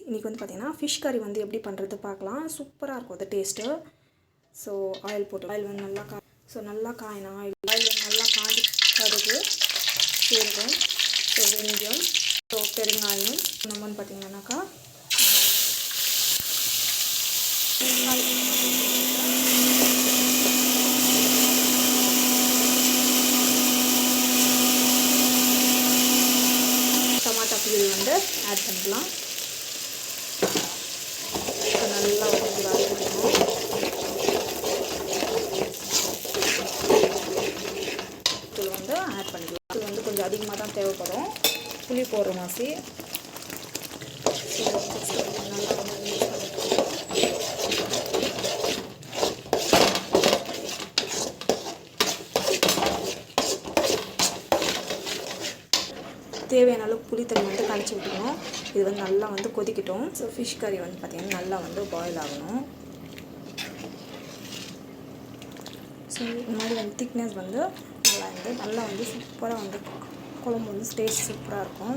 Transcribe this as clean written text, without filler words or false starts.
இன்றைக்கி வந்து பார்த்திங்கன்னா ஃபிஷ் கறி வந்து எப்படி பண்ணுறது பார்க்கலாம். சூப்பராக இருக்கும் அது டேஸ்ட்டு. ஸோ ஆயில் போட்டு ஆயில் வந்து நல்லா நல்லா காயினா ஆயில் வந்து நல்லா காஞ்சி கடுகு சீரகம் ஸோ வெந்தயம் ஸோ பெருங்காயம் நம்ம வந்து பார்த்திங்கன்னாக்கா டமாட்டா பியூரி வந்து ஆட் பண்ணிக்கலாம். நல்லா வந்து வதக்கிக்கணும். தூள் வந்து ஆட் பண்ணிக்கலாம். இது வந்து கொஞ்சம் அதிகமாக தான் தேவைப்படும் புளி போடுற மாதிரி. நல்லா வந்து மிக்ஸ் பண்ணிக்கலாம். தேவையான அளவுக்கு புளி தண்ணி வந்து கரைச்சி விட்டுக்கணும். இது வந்து நல்லா வந்து கொதிக்கட்டும். ஸோ ஃபிஷ் கறி வந்து பார்த்திங்கன்னா நல்லா வந்து பாயில் ஆகணும். ஸோ இந்த மாதிரி வந்து திக்னஸ் வந்து நல்லா வந்து சூப்பராக வந்து குழம்பு வந்து டேஸ்ட் சூப்பராக இருக்கும்.